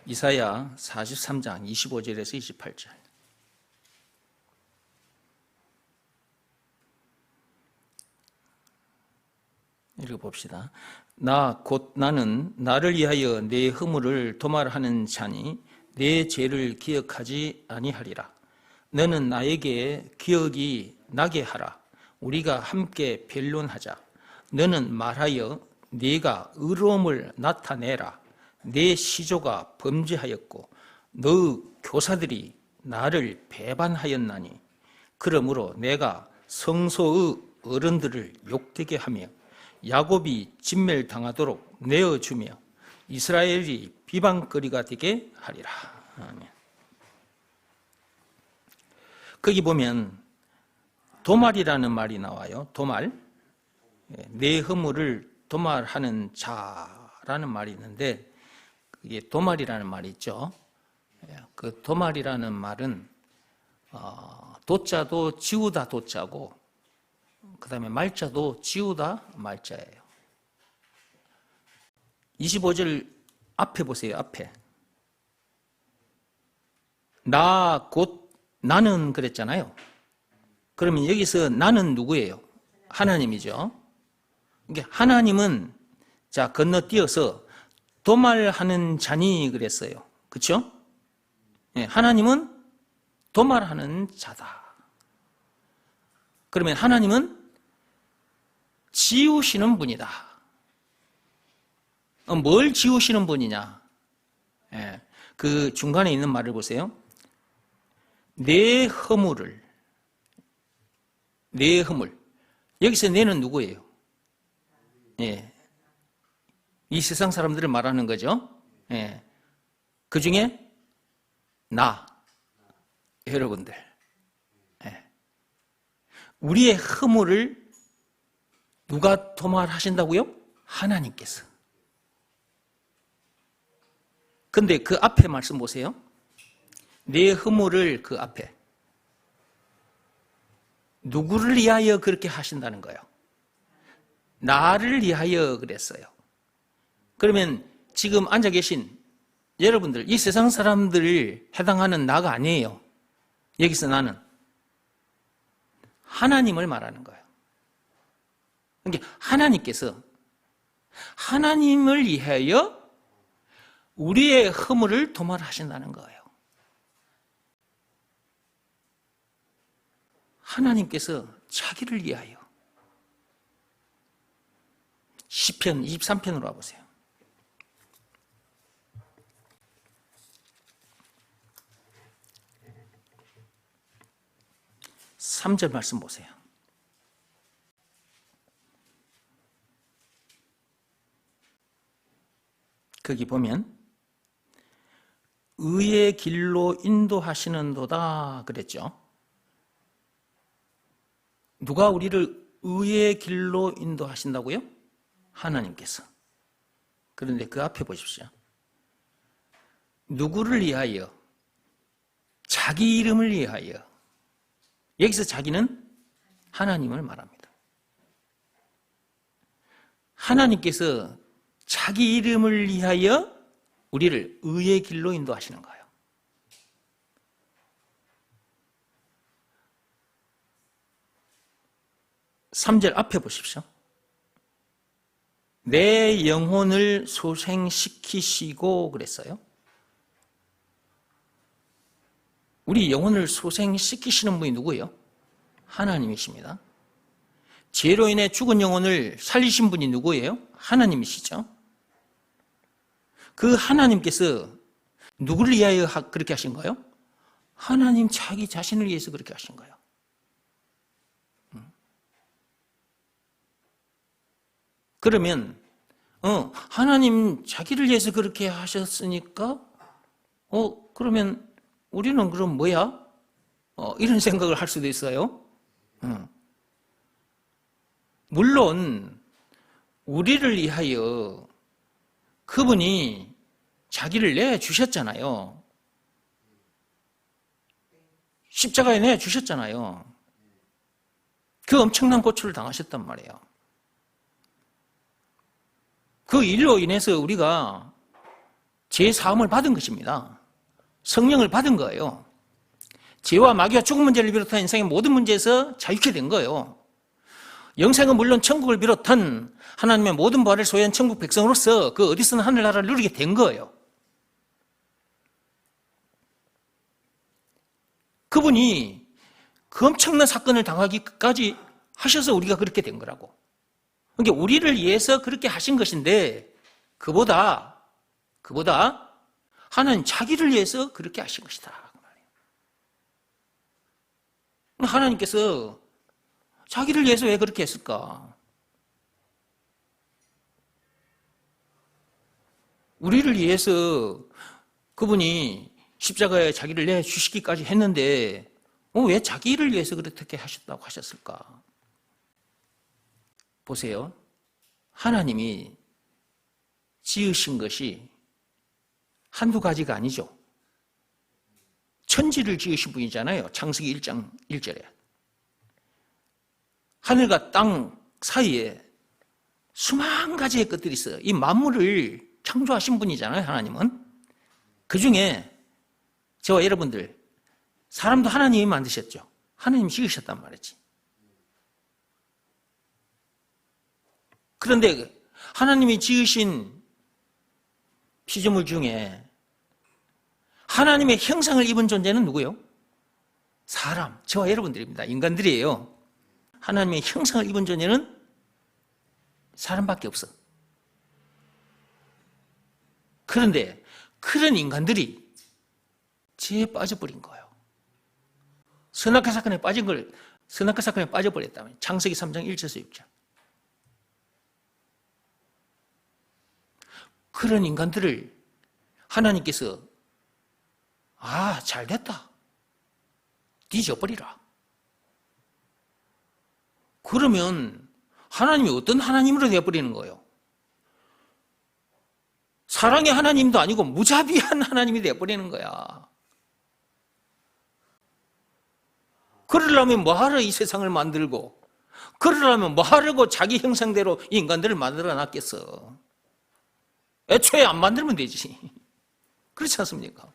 이사야 43장 25절에서 28절. 읽어봅시다. 나는 나를 위하여 내 허물을 도말하는 자니 내 죄를 기억하지 아니하리라. 너는 나에게 기억이 나게 하라. 우리가 함께 변론하자. 너는 말하여 네가 의로움을 나타내라. 내 시조가 범죄하였고 너 교사들이 나를 배반하였나니 그러므로 내가 성소의 어른들을 욕되게 하며 야곱이 진멸당하도록 내어주며 이스라엘이 비방거리가 되게 하리라. 아멘. 거기 보면 도말이라는 말이 나와요. 도말. 내 허물을 도말하는 자라는 말이 있는데 이게 도말이라는 말이 있죠. 그 도말이라는 말은 도자도 지우다 도자고 그 다음에 말자도 지우다 말자예요. 25절 앞에 보세요. 앞에 나 곧 나는 그랬잖아요. 그러면 여기서 나는 누구예요? 하나님이죠. 이게 하나님은 자 건너뛰어서 도말하는 자니 그랬어요. 그렇죠? 네, 하나님은 도말하는 자다. 그러면 하나님은 지우시는 분이다. 뭘 지우시는 분이냐? 네, 그 중간에 있는 말을 보세요. 내 허물을, 내 허물. 여기서 내는 누구예요? 네. 이 세상 사람들을 말하는 거죠. 예. 그 중에 나, 여러분들. 예. 우리의 허물을 누가 도말하신다고요? 하나님께서. 근데 그 앞에 말씀 보세요. 내 허물을 그 앞에 누구를 위하여 그렇게 하신다는 거예요? 나를 위하여 그랬어요. 그러면 지금 앉아 계신 여러분들, 이 세상 사람들을 해당하는 나가 아니에요. 여기서 나는 하나님을 말하는 거예요. 그러니까 하나님께서 하나님을 위하여 우리의 허물을 도말하신다는 거예요. 하나님께서 자기를 위하여. 시편 23편으로 와보세요. 3절 말씀 보세요. 거기 보면 의의 길로 인도하시는도다 그랬죠. 누가 우리를 의의 길로 인도하신다고요? 하나님께서. 그런데 그 앞에 보십시오. 누구를 위하여? 자기 이름을 위하여. 여기서 자기는 하나님을 말합니다. 하나님께서 자기 이름을 위하여 우리를 의의 길로 인도하시는 거예요. 삼 절 앞에 보십시오. 내 영혼을 소생시키시고 그랬어요. 우리 영혼을 소생시키시는 분이 누구예요? 하나님이십니다. 죄로 인해 죽은 영혼을 살리신 분이 누구예요? 하나님이시죠. 그 하나님께서 누구를 위하여 그렇게 하신 거예요? 하나님 자기 자신을 위해서 그렇게 하신 거예요. 그러면 하나님 자기를 위해서 그렇게 하셨으니까 그러면 우리는 그럼 뭐야? 이런 생각을 할 수도 있어요. 물론 우리를 위하여 그분이 자기를 내주셨잖아요. 십자가에 내주셨잖아요. 그 엄청난 고초를 당하셨단 말이에요. 그 일로 인해서 우리가 죄 사함을 받은 것입니다. 성령을 받은 거예요. 죄와 마귀와 죽음 문제를 비롯한 인생의 모든 문제에서 자유케 된 거예요. 영생은 물론 천국을 비롯한 하나님의 모든 부활을 소유한 천국 백성으로서 그 어디서나 하늘나라를 누리게 된 거예요. 그분이 그 엄청난 사건을 당하기까지 하셔서 우리가 그렇게 된 거라고. 그러니까 우리를 위해서 그렇게 하신 것인데 그보다 하나님 자기를 위해서 그렇게 하신 것이다. 하나님께서 자기를 위해서 왜 그렇게 했을까? 우리를 위해서 그분이 십자가에 자기를 내주시기까지 했는데 왜 자기를 위해서 그렇게 하셨다고 하셨을까? 보세요. 하나님이 지으신 것이 한두 가지가 아니죠. 천지를 지으신 분이잖아요. 창세기 1장 1절에. 하늘과 땅 사이에 수만 가지의 것들이 있어요. 이 만물을 창조하신 분이잖아요. 하나님은. 그중에 저와 여러분들 사람도 하나님이 만드셨죠. 하나님이 지으셨단 말이지. 그런데 하나님이 지으신 피조물 중에 하나님의 형상을 입은 존재는 누구요? 사람, 저와 여러분들입니다. 인간들이에요. 하나님의 형상을 입은 존재는 사람밖에 없어. 그런데 그런 인간들이 죄에 빠져버린 거예요. 선악과 사건에 빠져버렸다면 창세기 3장 1절에서 6절. 그런 인간들을 하나님께서 잘됐다. 뒤져버리라. 그러면 하나님이 어떤 하나님으로 되어버리는 거예요? 사랑의 하나님도 아니고 무자비한 하나님이 되어버리는 거야. 그러려면 뭐하러 이 세상을 만들고, 그러려면 뭐하려고 자기 형상대로 이 인간들을 만들어 놨겠어. 애초에 안 만들면 되지. 그렇지 않습니까?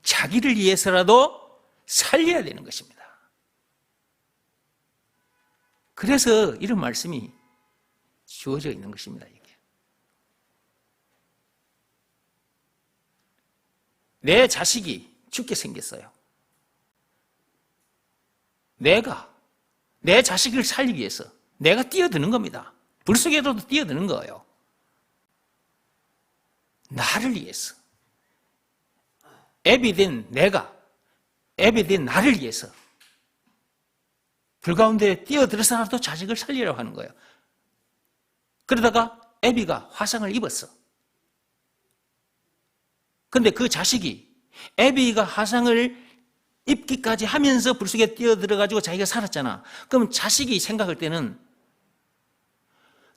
자기를 위해서라도 살려야 되는 것입니다. 그래서 이런 말씀이 주어져 있는 것입니다. 이게. 내 자식이 죽게 생겼어요. 내가 내 자식을 살리기 위해서 내가 뛰어드는 겁니다. 불 속에도 뛰어드는 거예요. 나를 위해서. 애비 된 나를 위해서 불 가운데 뛰어들어서라도 자식을 살리려고 하는 거예요. 그러다가 애비가 화상을 입었어. 그런데 그 자식이 애비가 화상을 입기까지 하면서 불 속에 뛰어들어가지고 자기가 살았잖아. 그럼 자식이 생각할 때는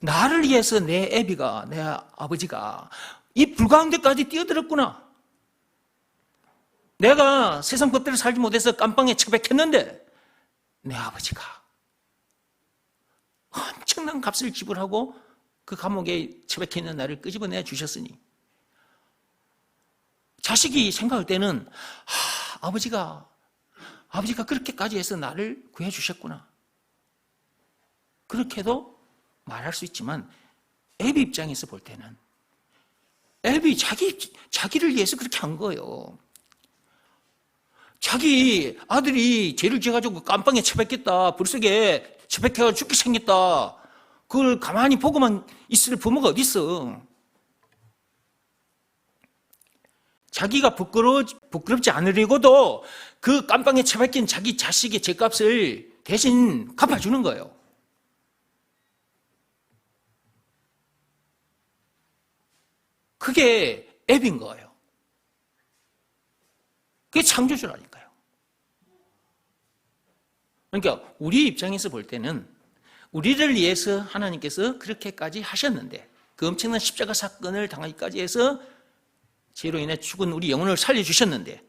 나를 위해서 내 애비가, 내 아버지가 이 불 가운데까지 뛰어들었구나. 내가 세상 법대로 살지 못해서 깜빵에 처박혔는데 내 아버지가 엄청난 값을 지불하고 그 감옥에 처박혀 있는 나를 끄집어내 주셨으니 자식이 생각할 때는 아버지가 그렇게까지 해서 나를 구해주셨구나. 그렇게도 말할 수 있지만 애비 입장에서 볼 때는 애비 자기를 위해서 그렇게 한 거예요. 자기 아들이 죄를 지어가지고 깜빵에 처박혔다. 불 속에 처박혀서 죽게 생겼다. 그걸 가만히 보고만 있을 부모가 어디 있어. 자기가 부끄럽지 않으려고도 그 깜빵에 처박힌 자기 자식의 죄값을 대신 갚아주는 거예요. 그게 애비인 거예요. 그게 창조주라니까요. 그러니까 우리 입장에서 볼 때는 우리를 위해서 하나님께서 그렇게까지 하셨는데 그 엄청난 십자가 사건을 당하기까지 해서 죄로 인해 죽은 우리 영혼을 살려주셨는데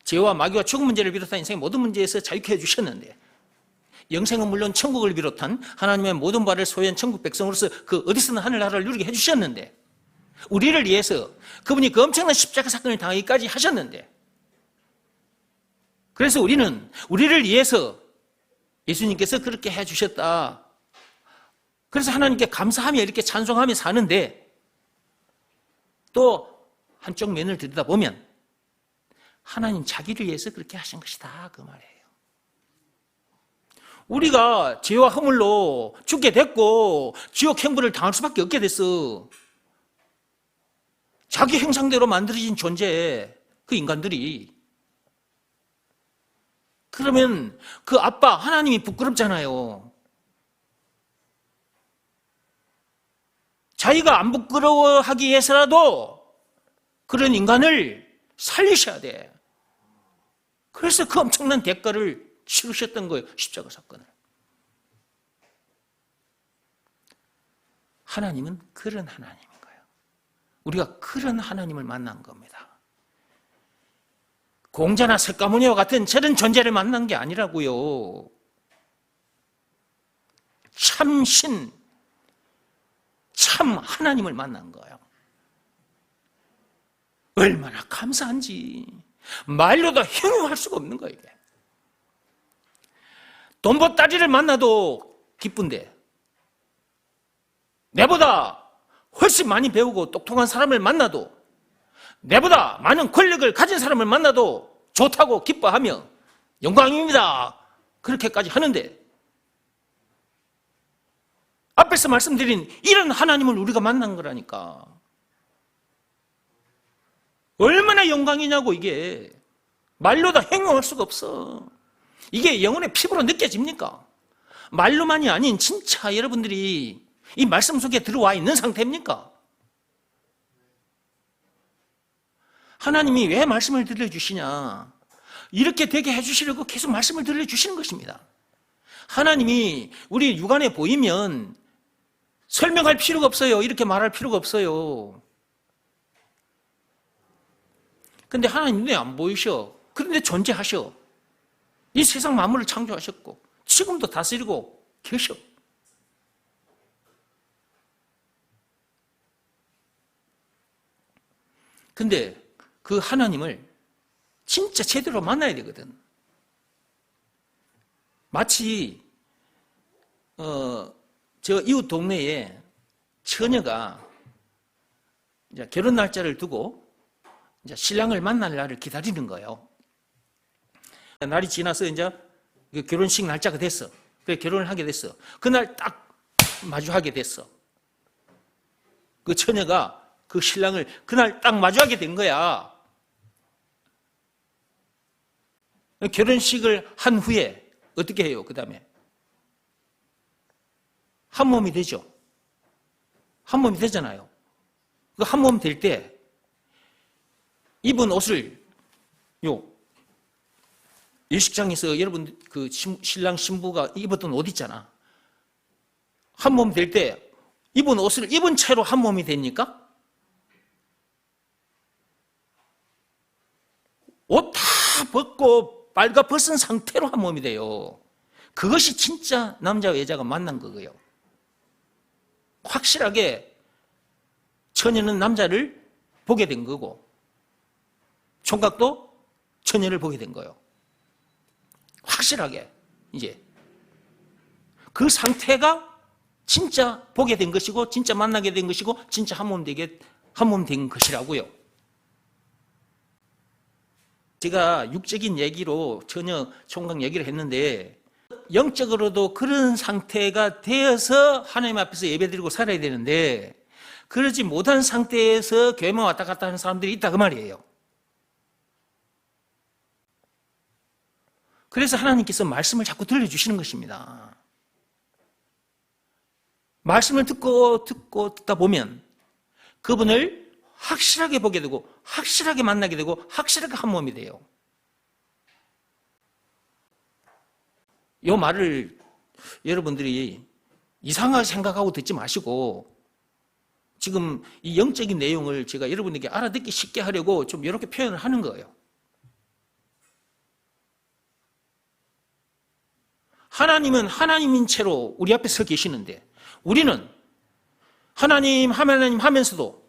죄와 마귀와 죽음 문제를 비롯한 인생의 모든 문제에서 자유케 해주셨는데 영생은 물론 천국을 비롯한 하나님의 모든 바를 소유한 천국 백성으로서 그 어디서나 하늘나라를 누리게 해주셨는데 우리를 위해서 그분이 그 엄청난 십자가 사건을 당하기까지 하셨는데, 그래서 우리는 우리를 위해서 예수님께서 그렇게 해주셨다. 그래서 하나님께 감사하며 이렇게 찬송하며 사는데, 또 한쪽 면을 들여다보면 하나님 자기를 위해서 그렇게 하신 것이다, 그 말이에요. 우리가 죄와 허물로 죽게 됐고 지옥 형벌을 당할 수밖에 없게 됐어. 자기 형상대로 만들어진 존재, 그 인간들이. 그러면 그 아빠 하나님이 부끄럽잖아요. 자기가 안 부끄러워하기 위해서라도 그런 인간을 살리셔야 돼. 그래서 그 엄청난 대가를 치르셨던 거예요, 십자가 사건을. 하나님은 그런 하나님인 거예요. 우리가 그런 하나님을 만난 겁니다. 공자나 석가모니와 같은 저런 존재를 만난 게 아니라고요. 참신, 참 하나님을 만난 거예요. 얼마나 감사한지 말로도 형용할 수가 없는 거예요. 이게. 돈보따리를 만나도 기쁜데, 내보다 훨씬 많이 배우고 똑똑한 사람을 만나도, 내보다 많은 권력을 가진 사람을 만나도 좋다고 기뻐하며 영광입니다, 그렇게까지 하는데, 앞에서 말씀드린 이런 하나님을 우리가 만난 거라니까. 얼마나 영광이냐고. 이게 말로도 형용할 수가 없어. 이게 영혼의 피부로 느껴집니까? 말로만이 아닌 진짜 여러분들이 이 말씀 속에 들어와 있는 상태입니까? 하나님이 왜 말씀을 들려주시냐? 이렇게 되게 해주시려고 계속 말씀을 들려주시는 것입니다. 하나님이 우리 육안에 보이면 설명할 필요가 없어요. 이렇게 말할 필요가 없어요. 근데 하나님 눈에 안 보이셔. 그런데 존재하셔. 이 세상 만물을 창조하셨고 지금도 다스리고 계셔. 근데 그 하나님을 진짜 제대로 만나야 되거든. 마치 저 이웃 동네에 처녀가 이제 결혼 날짜를 두고 이제 신랑을 만날 날을 기다리는 거예요. 날이 지나서 이제 결혼식 날짜가 됐어. 그래 결혼을 하게 됐어. 그날 딱 마주하게 됐어. 그 처녀가 그 신랑을 그날 딱 마주하게 된 거야. 결혼식을 한 후에 어떻게 해요? 그 다음에 한 몸이 되죠. 한 몸이 되잖아요. 그 한 몸 될 때 입은 옷을 예식장에서 여러분 그 신랑 신부가 입었던 옷 있잖아. 한 몸 될 때 입은 옷을 입은 채로 한 몸이 됩니까? 옷 다 벗고 빨가 벗은 상태로 한 몸이 돼요. 그것이 진짜 남자와 여자가 만난 거고요. 확실하게 처녀는 남자를 보게 된 거고 총각도 처녀를 보게 된 거예요. 확실하게 이제 그 상태가 진짜 보게 된 것이고 진짜 만나게 된 것이고 진짜 한 몸 된 것이라고요. 제가 육적인 얘기로 전혀 총각 얘기를 했는데 영적으로도 그런 상태가 되어서 하나님 앞에서 예배드리고 살아야 되는데 그러지 못한 상태에서 교회만 왔다 갔다 하는 사람들이 있다 그 말이에요. 그래서 하나님께서 말씀을 자꾸 들려주시는 것입니다. 말씀을 듣다 보면 그분을 확실하게 보게 되고 확실하게 만나게 되고 확실하게 한 몸이 돼요. 이 말을 여러분들이 이상하게 생각하고 듣지 마시고 지금 이 영적인 내용을 제가 여러분에게 알아듣기 쉽게 하려고 좀 이렇게 표현을 하는 거예요. 하나님은 하나님인 채로 우리 앞에 서 계시는데 우리는 하나님 하면서도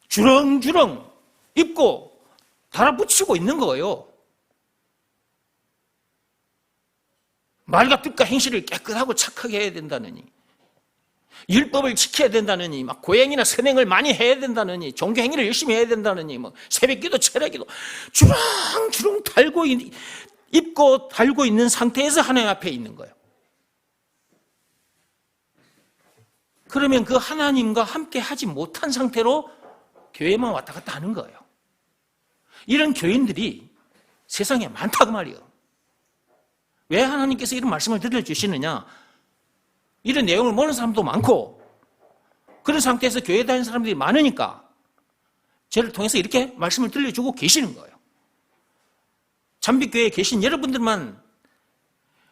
주렁주렁 입고 달아붙이고 있는 거예요. 말과 뜻과 행실을 깨끗하고 착하게 해야 된다느니, 율법을 지켜야 된다느니, 막 고행이나 선행을 많이 해야 된다느니, 종교 행위를 열심히 해야 된다느니, 뭐 새벽기도, 철야기도 주렁주렁 입고 달고 있는 상태에서 하나님 앞에 있는 거예요. 그러면 그 하나님과 함께 하지 못한 상태로 교회만 왔다 갔다 하는 거예요. 이런 교인들이 세상에 많다고 말이에요. 왜 하나님께서 이런 말씀을 들려주시느냐? 이런 내용을 모르는 사람도 많고, 그런 상태에서 교회 다니는 사람들이 많으니까 저를 통해서 이렇게 말씀을 들려주고 계시는 거예요. 잠빛교회에 계신 여러분들만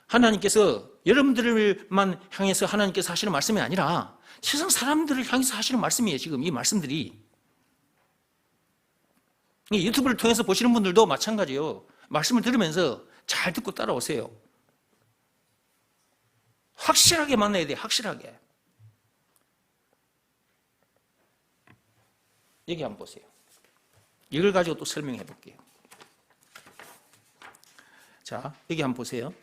하나님께서, 여러분들만 향해서 하나님께서 하시는 말씀이 아니라 세상 사람들을 향해서 하시는 말씀이에요. 지금 이 말씀들이. 유튜브를 통해서 보시는 분들도 마찬가지예요. 말씀을 들으면서 잘 듣고 따라오세요. 확실하게 만나야 돼요. 확실하게. 여기 한번 보세요. 이걸 가지고 또 설명해 볼게요. 자, 여기 한번 보세요.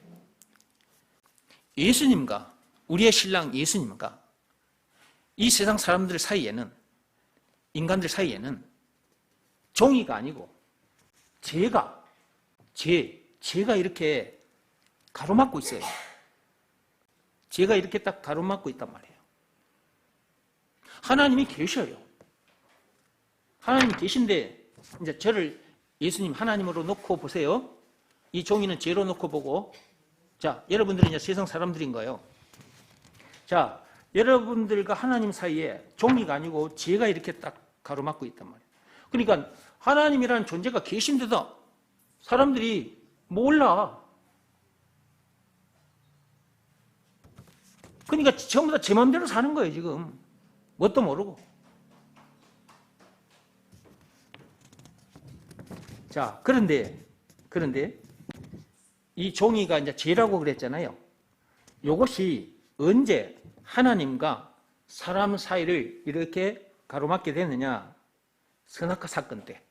예수님과, 우리의 신랑 예수님과 이 세상 사람들 사이에는, 인간들 사이에는 종이가 아니고 제가 이렇게 가로막고 있어요. 제가 이렇게 딱 가로막고 있단 말이에요. 하나님이 계셔요. 하나님이 계신데, 이제 저를 예수님 하나님으로 놓고 보세요. 이 종이는 죄로 놓고 보고, 자, 여러분들은 이제 세상 사람들인 거예요. 자, 여러분들과 하나님 사이에 종이가 아니고 죄가 이렇게 딱 가로막고 있단 말이에요. 그러니까 하나님이라는 존재가 계신데도 사람들이 몰라. 그러니까 전부 다 제 마음대로 사는 거예요, 지금. 뭣도 모르고. 자, 그런데 이 종이가 이제 죄라고 그랬잖아요. 이것이 언제 하나님과 사람 사이를 이렇게 가로막게 됐느냐? 선악과 사건 때.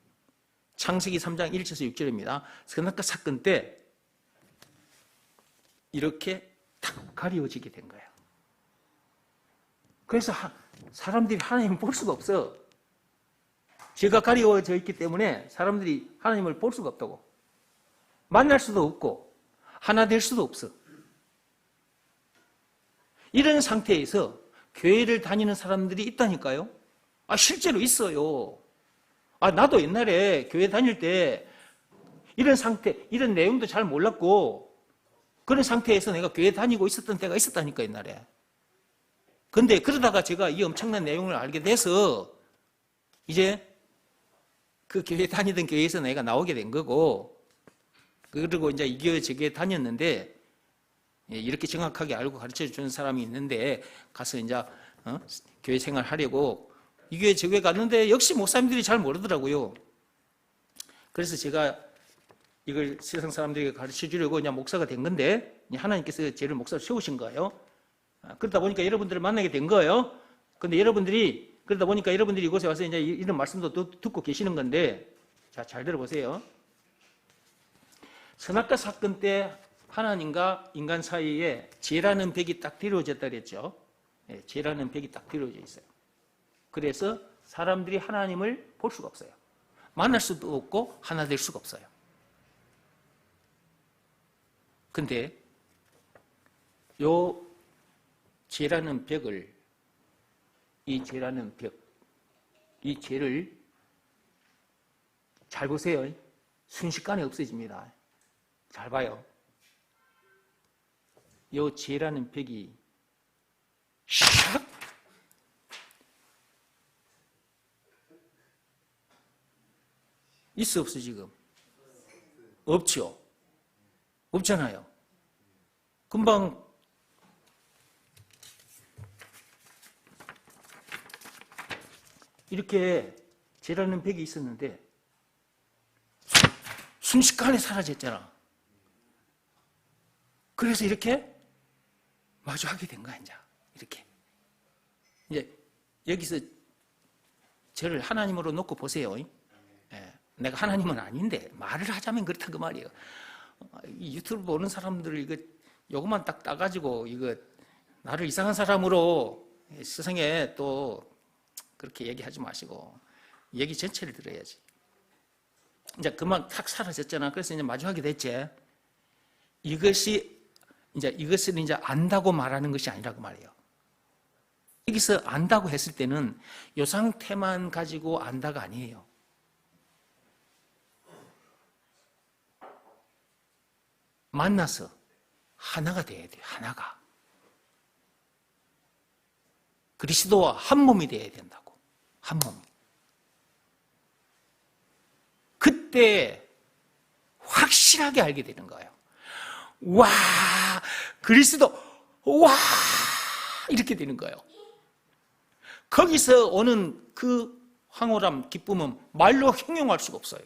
창세기 3장 1절에서 6절입니다. 선악과 사건 때 이렇게 탁 가려지게 된 거예요. 그래서 사람들이 하나님을 볼 수가 없어. 죄가 가려져 있기 때문에 사람들이 하나님을 볼 수가 없다고. 만날 수도 없고 하나 될 수도 없어. 이런 상태에서 교회를 다니는 사람들이 있다니까요. 실제로 있어요. 나도 옛날에 교회 다닐 때 이런 상태, 이런 내용도 잘 몰랐고 그런 상태에서 내가 교회 다니고 있었던 때가 있었다니까, 옛날에. 근데 그러다가 제가 이 엄청난 내용을 알게 돼서 이제 그 교회 다니던 교회에서 내가 나오게 된 거고, 그리고 이제 이 교회 저 교회 다녔는데 이렇게 정확하게 알고 가르쳐 주는 사람이 있는데 가서 이제 교회 생활 하려고 이 교회 저 교회 갔는데 역시 목사님들이 잘 모르더라고요. 그래서 제가 이걸 세상 사람들에게 가르쳐 주려고 그냥 목사가 된 건데 하나님께서 저를 목사로 세우신 거예요. 그러다 보니까 여러분들을 만나게 된 거예요. 근데 그러다 보니까 여러분들이 이곳에 와서 이제 이런 말씀도 듣고 계시는 건데, 자, 잘 들어보세요. 선악과 사건 때 하나님과 인간 사이에 죄라는 벽이 딱 드러워졌다 그랬죠. 죄라는 벽이 딱 드러워져 있어요. 그래서 사람들이 하나님을 볼 수가 없어요. 만날 수도 없고 하나 될 수가 없어요. 근데 요 죄라는 벽을, 이 죄를 잘 보세요. 순식간에 없어집니다. 잘 봐요. 요 죄라는 벽이 샥 있어 없어 지금? 없죠. 없잖아요. 금방 이렇게 죄라는 벽이 있었는데 순식간에 사라졌잖아. 그래서 이렇게 마주하게 된 거야, 이제. 이렇게. 이제 여기서 저를 하나님으로 놓고 보세요. 예, 내가 하나님은 아닌데 말을 하자면 그렇다 그 말이에요. 이 유튜브 보는 사람들 이거 요것만 딱 따가지고 이거 나를 이상한 사람으로 세상에 또 그렇게 얘기하지 마시고 얘기 전체를 들어야지. 이제 그만 탁 사라졌잖아. 그래서 이제 마주하게 됐지. 이것을 이제 안다고 말하는 것이 아니라고 말이에요. 여기서 안다고 했을 때는 이 상태만 가지고 안다가 아니에요. 만나서 하나가 돼야 돼요. 하나가. 그리스도와 한 몸이 돼야 된다고. 한 몸. 그때 확실하게 알게 되는 거예요. 와, 그리스도, 와, 이렇게 되는 거예요. 거기서 오는 그 황홀함, 기쁨은 말로 형용할 수가 없어요.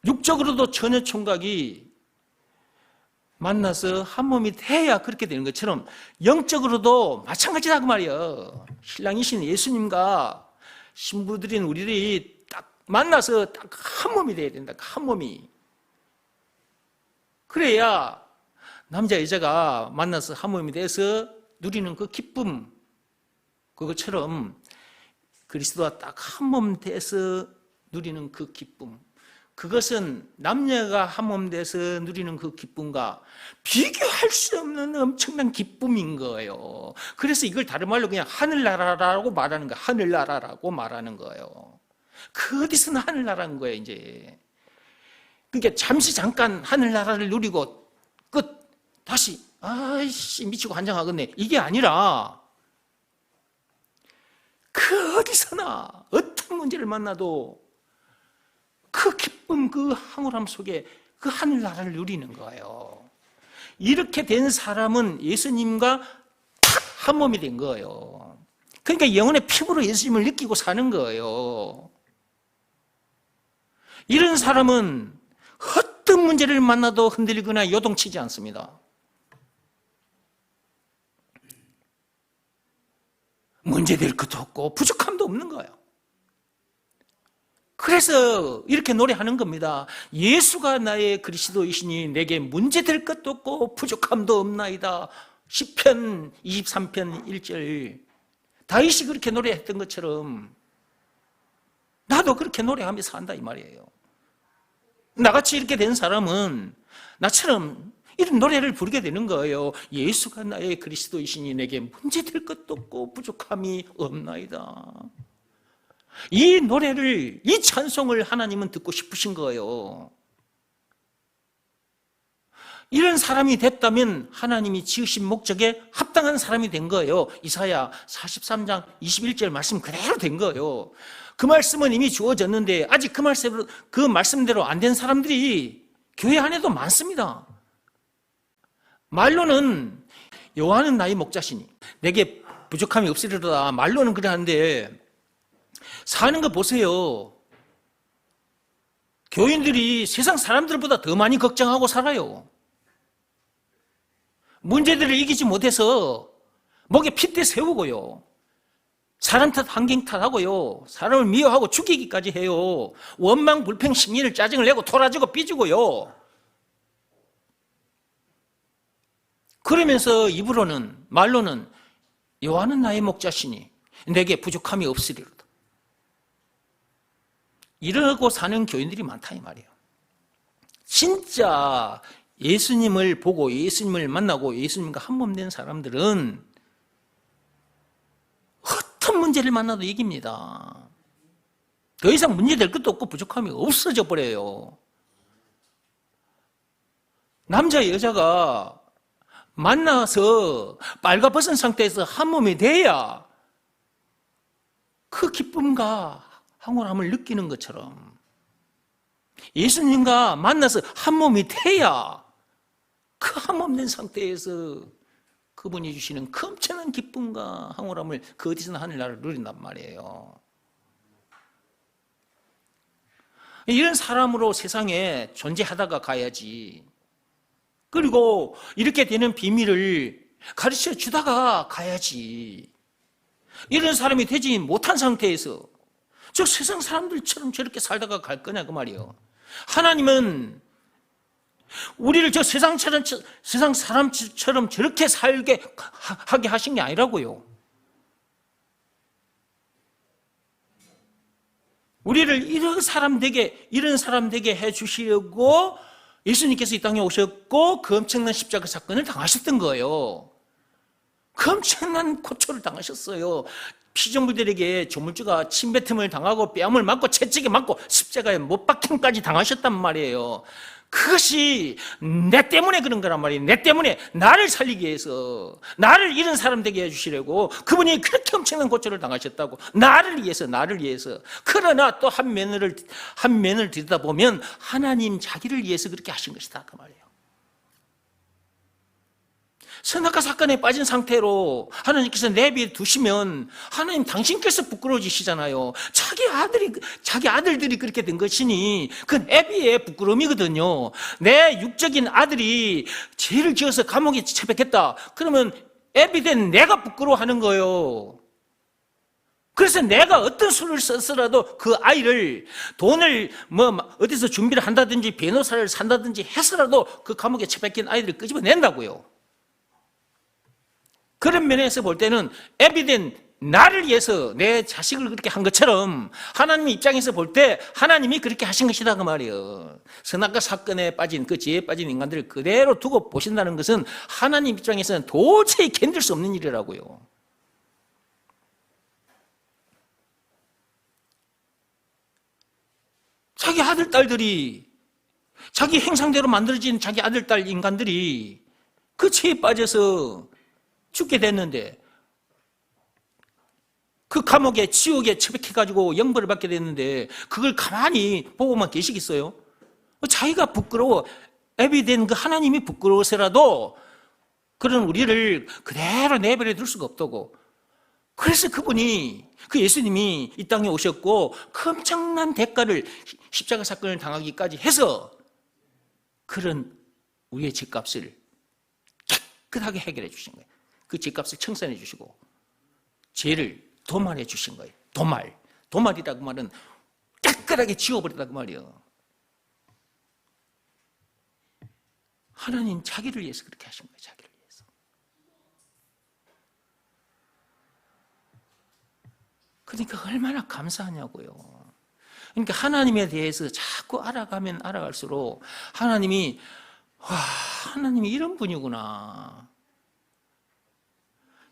육적으로도 처녀 총각이 만나서 한 몸이 돼야 그렇게 되는 것처럼 영적으로도 마찬가지다 그 말이에요. 신랑이신 예수님과 신부들인 우리들이 딱 만나서 딱 한 몸이 돼야 된다. 한 몸이. 그래야 남자 여자가 만나서 한 몸이 돼서 누리는 그 기쁨, 그것처럼 그리스도와 딱 한 몸 돼서 누리는 그 기쁨, 그것은 남녀가 한 몸 돼서 누리는 그 기쁨과 비교할 수 없는 엄청난 기쁨인 거예요. 그래서 이걸 다른 말로 그냥 하늘나라라고 말하는 거예요. 하늘나라라고 말하는 거예요. 그 어디서는 하늘나라인 거예요, 이제. 그러니까 잠시 잠깐 하늘나라를 누리고 끝. 다시 아이씨 미치고 환장하겠네. 이게 아니라 그 어디서나 어떤 문제를 만나도 그 기쁨, 그 황홀함 속에 그 하늘나라를 누리는 거예요. 이렇게 된 사람은 예수님과 딱 한 몸이 된 거예요. 그러니까 영혼의 피부로 예수님을 느끼고 사는 거예요. 이런 사람은 어떤 문제를 만나도 흔들리거나 요동치지 않습니다. 문제될 것도 없고 부족함도 없는 거예요. 그래서 이렇게 노래하는 겁니다. 예수가 나의 그리스도이시니 내게 문제될 것도 없고 부족함도 없나이다. 시편 23편 1절. 다윗이 그렇게 노래했던 것처럼 나도 그렇게 노래하며 산다 이 말이에요. 나같이 이렇게 된 사람은 나처럼 이런 노래를 부르게 되는 거예요. 예수가 나의 그리스도이시니 내게 문제될 것도 없고 부족함이 없나이다. 이 노래를, 이 찬송을 하나님은 듣고 싶으신 거예요. 이런 사람이 됐다면 하나님이 지으신 목적에 합당한 사람이 된 거예요. 이사야 43장 21절 말씀 그대로 된 거예요. 그 말씀은 이미 주어졌는데 아직 그 말씀대로 안 된 사람들이 교회 안에도 많습니다. 말로는 여호와는 나의 목자시니 내게 부족함이 없으리로다. 말로는 그래 하는데 사는 거 보세요. 교인들이 세상 사람들보다 더 많이 걱정하고 살아요. 문제들을 이기지 못해서 목에 핏대 세우고요. 사람 탓 환경 탓하고요. 사람을 미워하고 죽이기까지 해요. 원망 불평 심리를 짜증을 내고 토라지고 삐지고요. 그러면서 입으로는 말로는 여호와는 나의 목자시니 내게 부족함이 없으리로다. 이러고 사는 교인들이 많다 이 말이에요. 진짜 예수님을 보고 예수님을 만나고 예수님과 한 몸 된 사람들은 어떤 문제를 만나도 이깁니다. 더 이상 문제될 것도 없고 부족함이 없어져 버려요. 남자 여자가 만나서 빨가벗은 상태에서 한 몸이 돼야 그 기쁨과 황홀함을 느끼는 것처럼 예수님과 만나서 한 몸이 돼야 그 한 몸 된 상태에서 그분이 주시는 그 엄청난 기쁨과 황홀함을 그 어디서나 하늘나라를 누린단 말이에요. 이런 사람으로 세상에 존재하다가 가야지. 그리고 이렇게 되는 비밀을 가르쳐 주다가 가야지. 이런 사람이 되지 못한 상태에서 저 세상 사람들처럼 저렇게 살다가 갈 거냐 그 말이에요. 하나님은 우리를 저 세상 사람처럼 저렇게 살게 하게 하신 게 아니라고요. 우리를 이런 사람 되게 해 주시려고 예수님께서 이 땅에 오셨고 그 엄청난 십자가 사건을 당하셨던 거예요. 그 엄청난 고초를 당하셨어요. 피조물들에게 조물주가 침뱉음을 당하고 뺨을 맞고 채찍에 맞고 십자가에 못 박힘까지 당하셨단 말이에요. 그것이 내 때문에 그런 거란 말이에요. 내 때문에 나를 살리기 위해서, 나를 이런 사람 되게 해주시려고 그분이 그렇게 엄청난 고초를 당하셨다고. 나를 위해서. 그러나 또 한 면을 들여다보면 하나님 자기를 위해서 그렇게 하신 것이다 그 말이에요. 선악과 사건에 빠진 상태로 하나님께서 내비에 두시면 하나님 당신께서 부끄러워지시잖아요. 자기 아들들이 그렇게 된 것이니 그건 애비의 부끄러움이거든요. 내 육적인 아들이 죄를 지어서 감옥에 처박혔다. 그러면 애비 된 내가 부끄러워하는 거예요. 그래서 내가 어떤 수를 썼더라도 그 아이를 돈을 어디서 준비를 한다든지 변호사를 산다든지 해서라도 그 감옥에 처박힌 아이들을 끄집어낸다고요. 그런 면에서 볼 때는 애비된 나를 위해서 내 자식을 그렇게 한 것처럼 하나님 입장에서 볼 때 하나님이 그렇게 하신 것이다 그 말이에요. 선악과 사건에 빠진 그 지혜에 빠진 인간들을 그대로 두고 보신다는 것은 하나님 입장에서는 도저히 견딜 수 없는 일이라고요. 자기 아들 딸들이 자기 행상대로 만들어진 자기 아들 딸 인간들이 그 죄에 빠져서 죽게 됐는데 그 감옥에 지옥에 처박혀가지고 영벌을 받게 됐는데 그걸 가만히 보고만 계시겠어요? 자기가 부끄러워 애비된 그 하나님이 부끄러워서라도 그런 우리를 그대로 내버려 둘 수가 없다고. 그래서 그분이 그 예수님이 이 땅에 오셨고 그 엄청난 대가를 십자가 사건을 당하기까지 해서 그런 우리의 죄값을 깨끗하게 해결해 주신 거예요. 그 죄값을 청산해 주시고 죄를 도말해 주신 거예요. 도말이라고 말은 깨끗하게 지워버리다고 말이에요. 하나님 자기를 위해서 그렇게 하신 거예요. 자기를 위해서. 그러니까 얼마나 감사하냐고요. 그러니까 하나님에 대해서 자꾸 알아가면 알아갈수록 하나님이 이런 분이구나.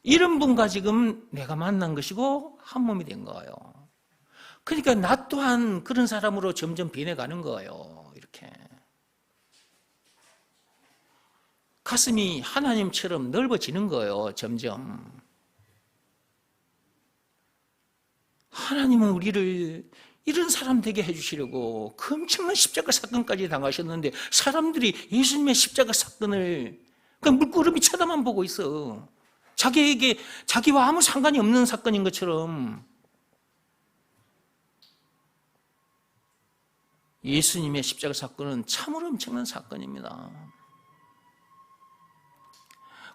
이런 분과 지금 내가 만난 것이고 한 몸이 된 거예요. 그러니까 나 또한 그런 사람으로 점점 변해가는 거예요. 이렇게 가슴이 하나님처럼 넓어지는 거예요. 점점 하나님은 우리를 이런 사람 되게 해주시려고 그 엄청난 십자가 사건까지 당하셨는데 사람들이 예수님의 십자가 사건을 그냥 물끄러미 쳐다만 보고 있어. 자기와 아무 상관이 없는 사건인 것처럼. 예수님의 십자가 사건은 참으로 엄청난 사건입니다.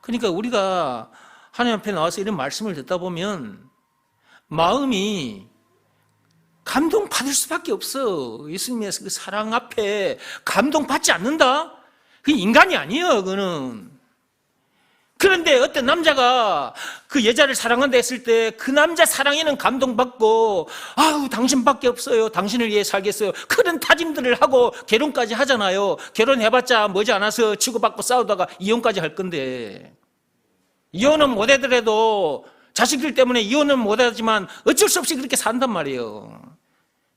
그러니까 우리가 하나님 앞에 나와서 이런 말씀을 듣다 보면 마음이 감동받을 수밖에 없어. 예수님의 그 사랑 앞에 감동받지 않는다? 그게 인간이 아니에요, 그거는. 그런데 어떤 남자가 그 여자를 사랑한다 했을 때 그 남자 사랑에는 감동받고 당신밖에 없어요. 당신을 위해 살겠어요. 그런 다짐들을 하고 결혼까지 하잖아요. 결혼해봤자 머지 않아서 치고받고 싸우다가 이혼까지 할 건데 이혼은 못하더라도 자식들 때문에 이혼은 못하지만 어쩔 수 없이 그렇게 산단 말이에요.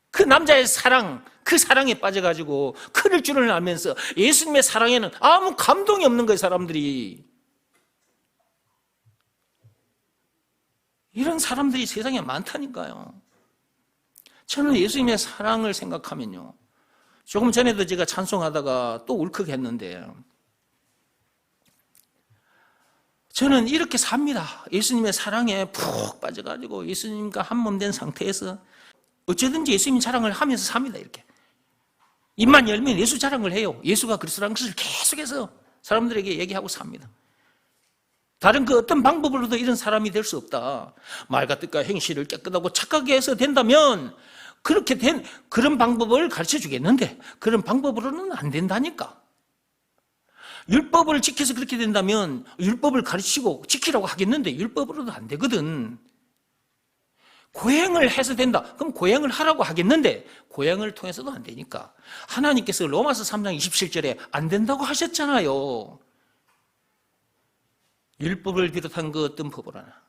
그 남자의 사랑, 그 사랑에 빠져가지고 그럴 줄을 알면서 예수님의 사랑에는 아무 감동이 없는 거예요, 사람들이. 이런 사람들이 세상에 많다니까요. 저는 예수님의 사랑을 생각하면요, 조금 전에도 제가 찬송하다가 또 울컥했는데 저는 이렇게 삽니다. 예수님의 사랑에 푹 빠져가지고 예수님과 한 몸 된 상태에서 어쩌든지 예수님 자랑을 하면서 삽니다. 이렇게 입만 열면 예수 자랑을 해요. 예수가 그리스도라는 것을 계속해서 사람들에게 얘기하고 삽니다. 다른 그 어떤 방법으로도 이런 사람이 될 수 없다. 말과 뜻과 행실을 깨끗하고 착하게 해서 된다면 그렇게 된 그런 방법을 가르쳐 주겠는데 그런 방법으로는 안 된다니까. 율법을 지켜서 그렇게 된다면 율법을 가르치고 지키라고 하겠는데 율법으로도 안 되거든. 고행을 해서 된다. 그럼 고행을 하라고 하겠는데 고행을 통해서도 안 되니까. 하나님께서 로마서 3장 27절에 안 된다고 하셨잖아요. 율법을 비롯한 그 어떤 법으로나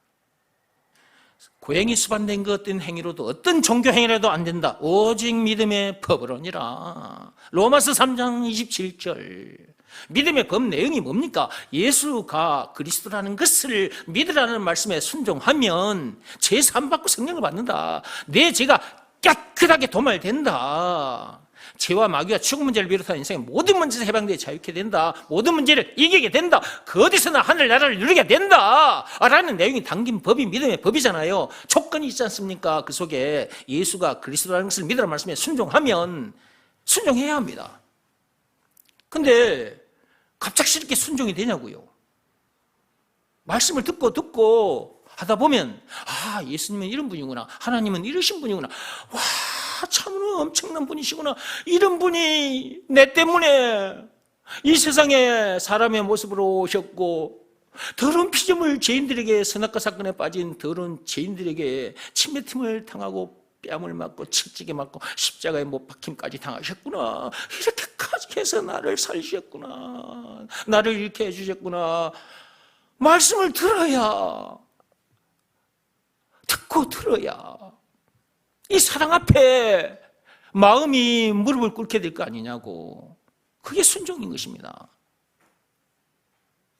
고행이 수반된 그 어떤 행위로도 어떤 종교 행위라도 안 된다. 오직 믿음의 법으로니라. 로마서 3장 27절. 믿음의 법 내용이 뭡니까? 예수가 그리스도라는 것을 믿으라는 말씀에 순종하면 죄사함 받고 성령을 받는다. 내 죄가 깨끗하게 도말된다. 죄와 마귀와 죽음 문제를 비롯한 인생의 모든 문제에서 해방되어 자유케 된다. 모든 문제를 이기게 된다. 그 어디서나 하늘나라를 누리게 된다 라는 내용이 담긴 법이 믿음의 법이잖아요. 조건이 있지 않습니까? 그 속에 예수가 그리스도라는 것을 믿으라는 말씀에 순종하면 순종해야 합니다. 근데 갑작스럽게 순종이 되냐고요. 말씀을 듣고 하다 보면 예수님은 이런 분이구나. 하나님은 이러신 분이구나. 와, 참으로 엄청난 분이시구나. 이런 분이 내 때문에 이 세상에 사람의 모습으로 오셨고 더러운 피조물 죄인들에게 선악과 사건에 빠진 더러운 죄인들에게 침뱉음을 당하고 뺨을 맞고 채찍에 맞고 십자가에 못 박힘까지 당하셨구나. 이렇게까지 해서 나를 살리셨구나. 나를 이렇게 해주셨구나. 말씀을 듣고 들어야 이 사랑 앞에 마음이 무릎을 꿇게 될 거 아니냐고. 그게 순종인 것입니다.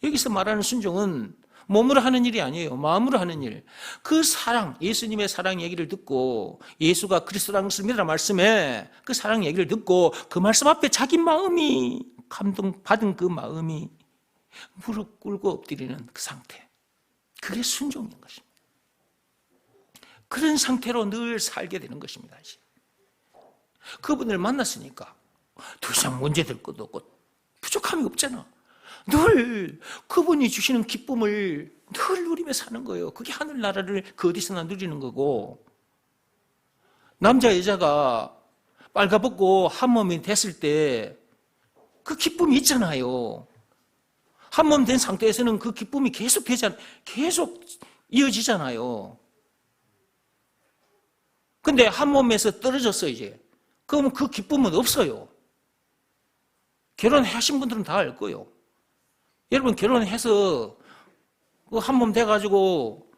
여기서 말하는 순종은 몸으로 하는 일이 아니에요. 마음으로 하는 일. 그 사랑, 예수님의 사랑 얘기를 듣고 예수가 그리스도라는 것을 믿으라 말씀에 그 사랑 얘기를 듣고 그 말씀 앞에 자기 마음이 감동받은 그 마음이 무릎 꿇고 엎드리는 그 상태. 그게 순종인 것입니다. 그런 상태로 늘 살게 되는 것입니다. 그분을 만났으니까 더 이상 문제될 것도 없고 부족함이 없잖아. 늘 그분이 주시는 기쁨을 늘 누리며 사는 거예요. 그게 하늘나라를 그 어디서나 누리는 거고, 남자 여자가 빨가벗고 한 몸이 됐을 때 그 기쁨이 있잖아요. 한 몸 된 상태에서는 그 기쁨이 계속 이어지잖아요. 근데 한 몸에서 떨어졌어 이제. 그러면 그 기쁨은 없어요. 결혼하신 분들은 다 알 거예요. 여러분 결혼해서 한 몸 돼가지고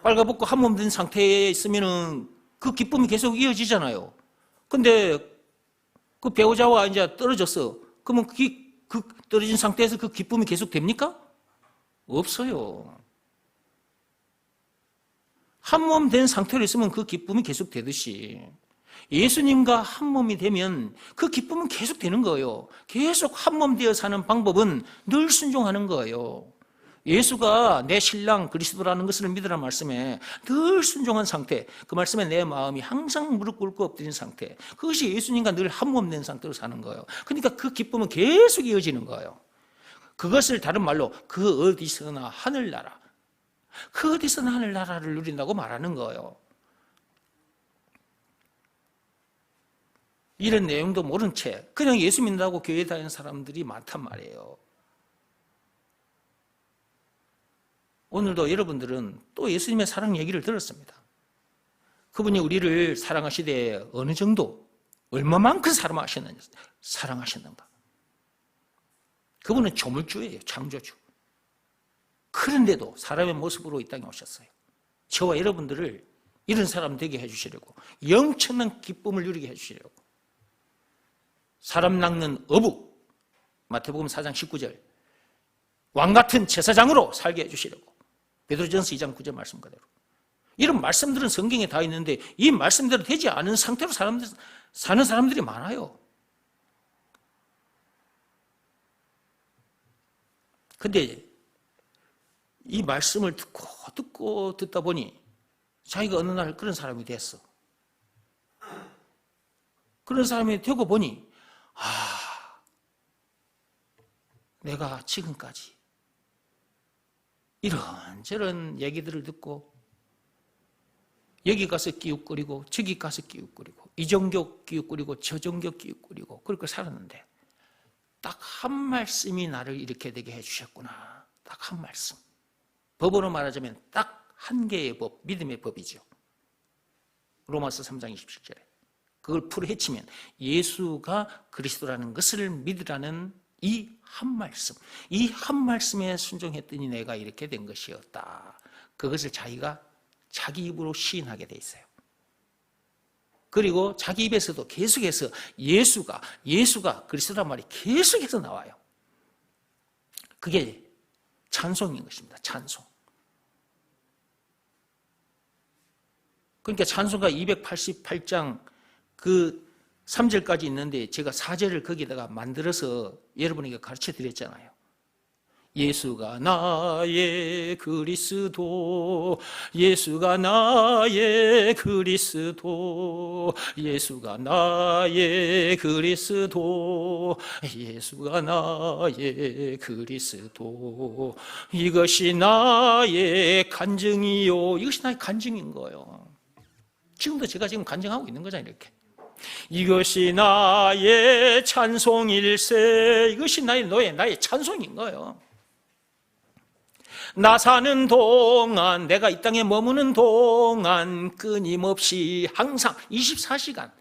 빨가벗고 한 몸 된 상태에 있으면은 그 기쁨이 계속 이어지잖아요. 근데 그 배우자와 이제 떨어졌어. 그러면 그 떨어진 상태에서 그 기쁨이 계속 됩니까? 없어요. 한 몸 된 상태로 있으면 그 기쁨이 계속 되듯이 예수님과 한 몸이 되면 그 기쁨은 계속 되는 거예요. 계속 한 몸 되어 사는 방법은 늘 순종하는 거예요. 예수가 내 신랑 그리스도라는 것을 믿으라는 말씀에 늘 순종한 상태, 그 말씀에 내 마음이 항상 무릎 꿇고 엎드린 상태, 그것이 예수님과 늘 한 몸 된 상태로 사는 거예요. 그러니까 그 기쁨은 계속 이어지는 거예요. 그것을 다른 말로 그 어디서나 하늘나라, 그 어디서나 하늘나라를 누린다고 말하는 거예요. 이런 내용도 모른 채 그냥 예수 믿는다고 교회 다니는 사람들이 많단 말이에요. 오늘도 여러분들은 또 예수님의 사랑 얘기를 들었습니다. 그분이 우리를 사랑하시되 어느 정도, 얼마만큼 사랑하셨는가. 그분은 조물주예요. 창조주. 그런데도 사람의 모습으로 이 땅에 오셨어요. 저와 여러분들을 이런 사람 되게 해주시려고, 영천한 기쁨을 누리게 해주시려고. 사람 낚는 어부, 마태복음 4장 19절, 왕같은 제사장으로 살게 해주시려고. 베드로전서 2장 9절 말씀 그대로. 이런 말씀들은 성경에 다 있는데 이 말씀대로 되지 않은 상태로 사는 사람들이 많아요. 근데 이 말씀을 듣다 보니 자기가 어느 날 그런 사람이 됐어. 그런 사람이 되고 보니 내가 지금까지 이런저런 얘기들을 듣고 여기 가서 끼웃거리고 저기 가서 끼웃거리고 이 종교 끼웃거리고 저 종교 끼웃거리고 그렇게 살았는데 딱 한 말씀이 나를 이렇게 되게 해주셨구나. 딱 한 말씀. 법으로 말하자면 딱 한 개의 법, 믿음의 법이죠. 로마서 3장 27절에 그걸 풀어헤치면 예수가 그리스도라는 것을 믿으라는 이 한 말씀, 이 한 말씀에 순종했더니 내가 이렇게 된 것이었다. 그것을 자기가 자기 입으로 시인하게 돼 있어요. 그리고 자기 입에서도 계속해서 예수가 그리스도란 말이 계속해서 나와요. 그게 찬송인 것입니다. 찬송. 그러니까 찬송가 288장 그 3절까지 있는데 제가 4절을 거기다가 만들어서 여러분에게 가르쳐 드렸잖아요. 예수가 나의 그리스도, 예수가 나의 그리스도, 예수가 나의 그리스도, 예수가 나의 그리스도, 이것이 나의 간증이요. 이것이 나의 간증인 거예요. 지금도 제가 지금 간증하고 있는 거잖아요, 이렇게. 이것이 나의 찬송일세. 이것이 나의 찬송인 거예요. 나 사는 동안, 내가 이 땅에 머무는 동안 끊임없이 항상 24시간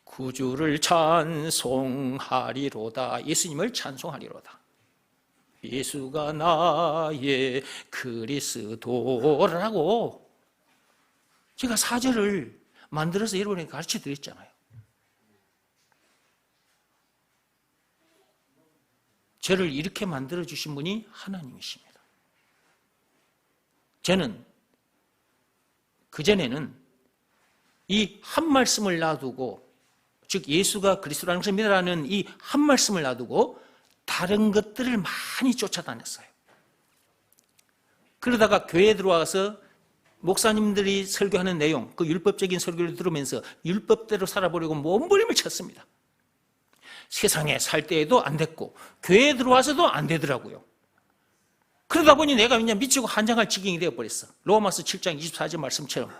구주를 찬송하리로다. 예수님을 찬송하리로다. 예수가 나의 그리스도라고 제가 4절을 만들어서 여러분에게 가르쳐 드렸잖아요. 저를 이렇게 만들어주신 분이 하나님이십니다. 저는 그전에는 이 한 말씀을 놔두고, 즉 예수가 그리스도라는 것을 믿으라는 이 한 말씀을 놔두고 다른 것들을 많이 쫓아다녔어요. 그러다가 교회에 들어와서 목사님들이 설교하는 내용, 그 율법적인 설교를 들으면서 율법대로 살아보려고 몸부림을 쳤습니다. 세상에 살 때에도 안 됐고 교회에 들어와서도 안 되더라고요. 그러다 보니 내가 그냥 미치고 환장할 지경이 되어버렸어. 로마서 7장 24절 말씀처럼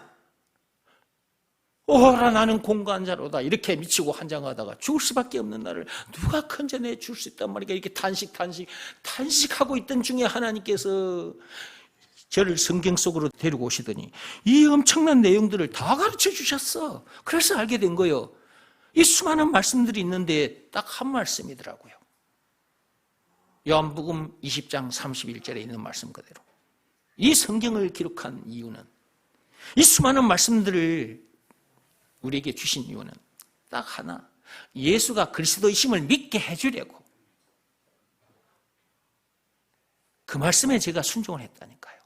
오라 나는 공고한 자로다 이렇게 미치고 환장하다가 죽을 수밖에 없는 나를 누가 건져내 줄 수 있단 말이야. 이렇게 탄식하고 있던 중에 하나님께서 저를 성경 속으로 데리고 오시더니 이 엄청난 내용들을 다 가르쳐 주셨어. 그래서 알게 된 거예요. 이 수많은 말씀들이 있는데 딱 한 말씀이더라고요. 요한복음 20장 31절에 있는 말씀 그대로. 이 성경을 기록한 이유는, 이 수많은 말씀들을 우리에게 주신 이유는 딱 하나, 예수가 그리스도이심을 믿게 해주려고. 그 말씀에 제가 순종을 했다니까요.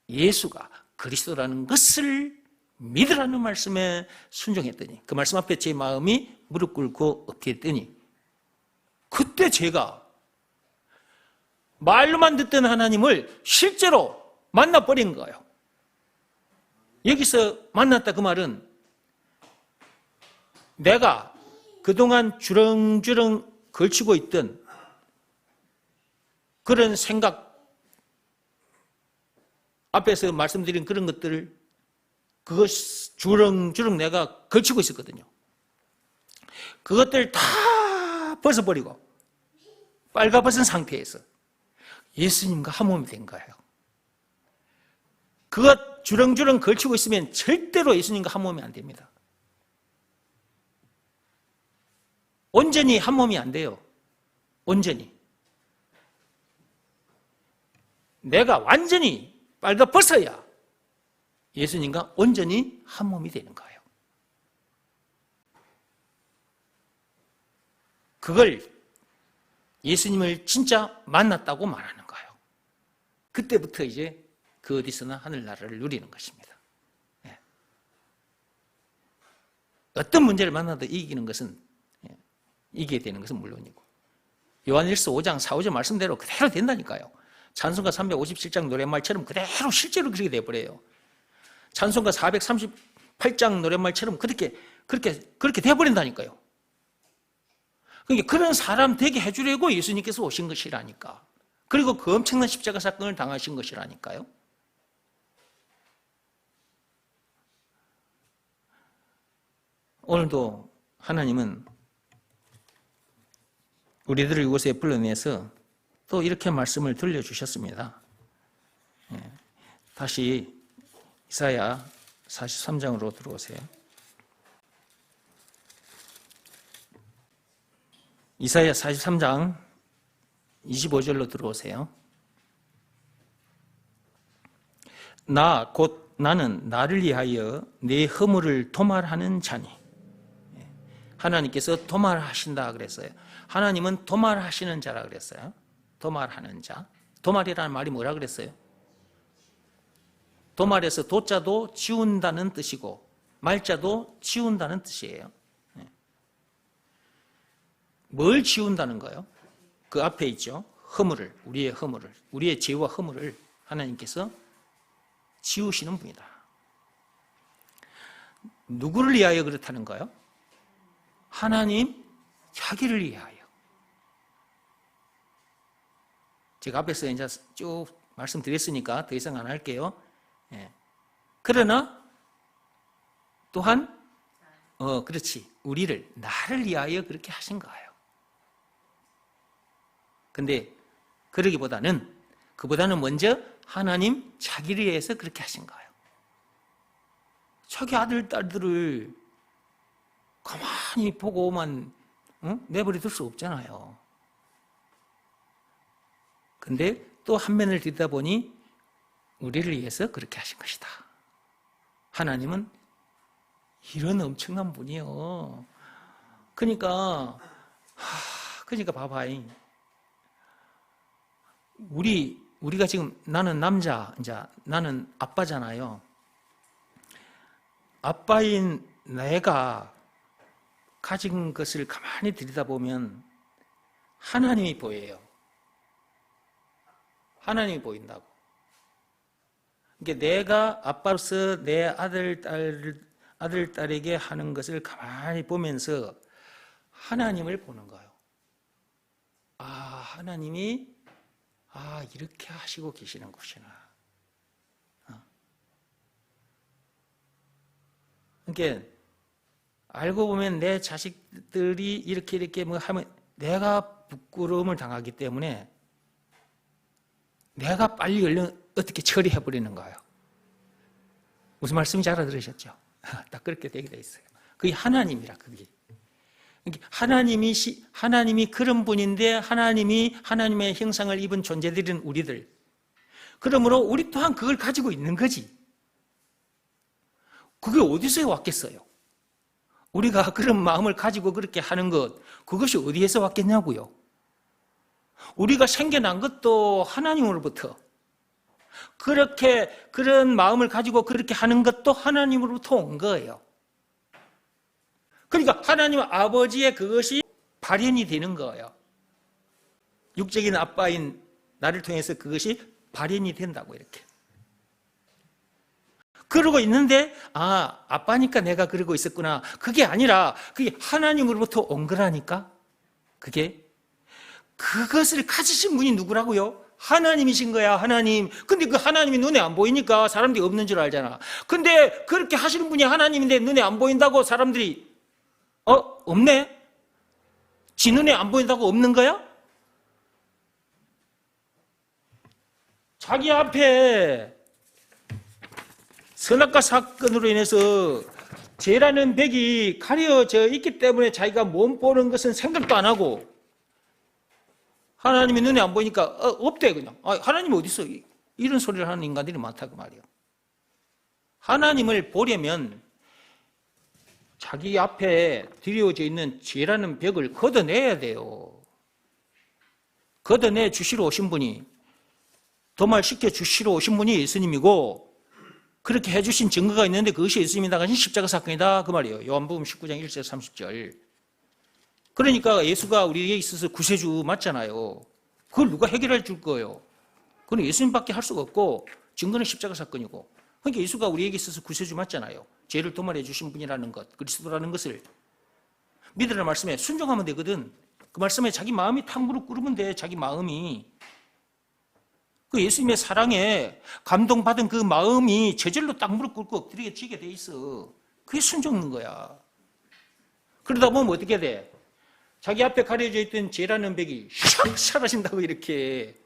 예수가 그리스도라는 것을 믿으라는 말씀에 순종했더니, 그 말씀 앞에 제 마음이 무릎 꿇고 엎드렸더니, 그때 제가 말로만 듣던 하나님을 실제로 만나버린 거예요. 여기서 만났다 그 말은 내가 그동안 주렁주렁 걸치고 있던 그런 생각, 앞에서 말씀드린 그런 것들을 그것 주렁주렁 내가 걸치고 있었거든요. 그것들 다 벗어버리고 빨가벗은 상태에서 예수님과 한 몸이 된 거예요. 그것 주렁주렁 걸치고 있으면 절대로 예수님과 한 몸이 안 됩니다. 온전히 한 몸이 안 돼요. 온전히. 내가 완전히 빨가벗어야 예수님과 온전히 한 몸이 되는 거예요. 그걸 예수님을 진짜 만났다고 말하는 거예요. 그때부터 이제 그 어디서나 하늘나라를 누리는 것입니다. 예. 어떤 문제를 만나도 이기는 것은, 이기게 되는 것은 물론이고, 요한일서 5장 4, 5절 말씀대로 그대로 된다니까요. 찬송가 357장 노랫말처럼 그대로 실제로 그렇게 돼버려요. 찬송가 438장 노랫말처럼 그렇게 돼버린다니까요. 그러니까 그런 사람 되게 해주려고 예수님께서 오신 것이라니까. 그리고 그 엄청난 십자가 사건을 당하신 것이라니까요. 오늘도 하나님은 우리들을 이곳에 불러내서 또 이렇게 말씀을 들려주셨습니다. 다시 이사야 43장으로 들어오세요. 이사야 43장 25절로 들어오세요. 곧 나는 나를 위하여 내 허물을 도말하는 자니. 하나님께서 도말하신다 그랬어요. 하나님은 도말하시는 자라 그랬어요. 도말하는 자. 도말이라는 말이 뭐라 그랬어요? 도말에서 도자도 지운다는 뜻이고 말자도 지운다는 뜻이에요. 뭘 지운다는 거예요? 그 앞에 있죠. 허물을, 우리의 허물을, 우리의 죄와 허물을 하나님께서 지우시는 분이다. 누구를 위하여 그렇다는 거예요? 하나님 자기를 위하여. 제가 앞에서 이제 쭉 말씀드렸으니까 더 이상 안 할게요. 그러나 또한 그렇지, 우리를, 나를 위하여 그렇게 하신 거예요. 근데 그보다는 먼저 하나님 자기를 위해서 그렇게 하신 거예요. 자기 아들, 딸들을 가만히 보고만 내버려 둘 수 없잖아요. 근데 또 한 면을 들여다보니 우리를 위해서 그렇게 하신 것이다. 하나님은 이런 엄청난 분이요. 그러니까 봐봐요. 우리가 지금, 나는 남자, 이제 나는 아빠잖아요. 아빠인 내가 가진 것을 가만히 들여다보면 하나님이 보여요. 하나님이 보인다고. 그러니까 내가 아빠로서 내 아들, 딸에게 하는 것을 가만히 보면서 하나님을 보는 거예요. 하나님이 이렇게 하시고 계시는 것이나. 그러니까 알고 보면 내 자식들이 이렇게 뭐 하면 내가 부끄러움을 당하기 때문에 내가 빨리 얼른 어떻게 처리해버리는 거예요. 무슨 말씀인지 알아들으셨죠? 딱 그렇게 되게 돼 있어요. 그게 하나님이라, 그게. 하나님이 그런 분인데 하나님의 형상을 입은 존재들인 우리들. 그러므로 우리 또한 그걸 가지고 있는 거지. 그게 어디서 왔겠어요? 우리가 그런 마음을 가지고 그렇게 하는 것, 그것이 어디에서 왔겠냐고요? 우리가 생겨난 것도 하나님으로부터, 그런 마음을 가지고 그렇게 하는 것도 하나님으로부터 온 거예요. 그러니까 하나님 아버지의 그것이 발현이 되는 거예요. 육적인 아빠인 나를 통해서 그것이 발현이 된다고, 이렇게. 그러고 있는데 아빠니까 내가 그러고 있었구나. 그게 아니라 그게 하나님으로부터 온 거라니까. 그것을 가지신 분이 누구라고요? 하나님이신 거야, 하나님. 근데 그 하나님이 눈에 안 보이니까 사람들이 없는 줄 알잖아. 근데 그렇게 하시는 분이 하나님인데 눈에 안 보인다고 사람들이 없네? 지 눈에 안 보인다고 없는 거야? 자기 앞에 선악과 사건으로 인해서 죄라는 벽이 가려져 있기 때문에 자기가 몸 보는 것은 생각도 안 하고, 하나님이 눈에 안 보이니까 없대, 그냥. 하나님이 어디 있어? 이런 소리를 하는 인간들이 많다고 말이에요. 하나님을 보려면 자기 앞에 드려져 있는 죄라는 벽을 걷어내야 돼요. 걷어내 주시러 오신 분이, 도말시켜 주시러 오신 분이 예수님이고, 그렇게 해주신 증거가 있는데 그것이 예수님이 나가신 십자가 사건이다, 그 말이에요. 요한복음 19장 1절 30절. 그러니까 예수가 우리에게 있어서 구세주 맞잖아요. 그걸 누가 해결해 줄 거예요? 그건 예수님밖에 할 수가 없고, 증거는 십자가 사건이고. 그러니까 예수가 우리에게 있어서 구세주 맞잖아요. 죄를 도말해 주신 분이라는 것, 그리스도라는 것을 믿으라는 말씀에 순종하면 되거든. 그 말씀에 자기 마음이 탕 무릎 꿇으면 돼, 자기 마음이. 그 예수님의 사랑에 감동받은 그 마음이 저절로 딱 무릎 꿇고 엎드리게 돼 있어. 그게 순종인 거야. 그러다 보면 어떻게 돼? 자기 앞에 가려져 있던 죄라는 벽이 샥 사라진다고 이렇게.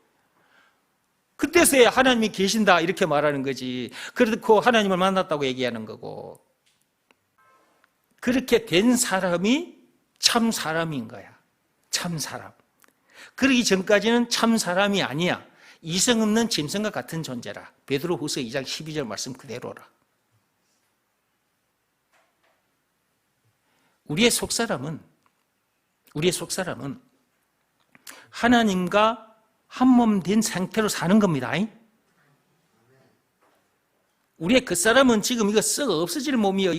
그때서야 하나님이 계신다 이렇게 말하는 거지. 그렇고 하나님을 만났다고 얘기하는 거고. 그렇게 된 사람이 참 사람인 거야. 참 사람. 그러기 전까지는 참 사람이 아니야. 이성 없는 짐승과 같은 존재라. 베드로후서 2장 12절 말씀 그대로라. 우리의 속사람은 하나님과 한 몸 된 상태로 사는 겁니다. 우리의 겉사람은 지금 이거 썩 없어질 몸이요.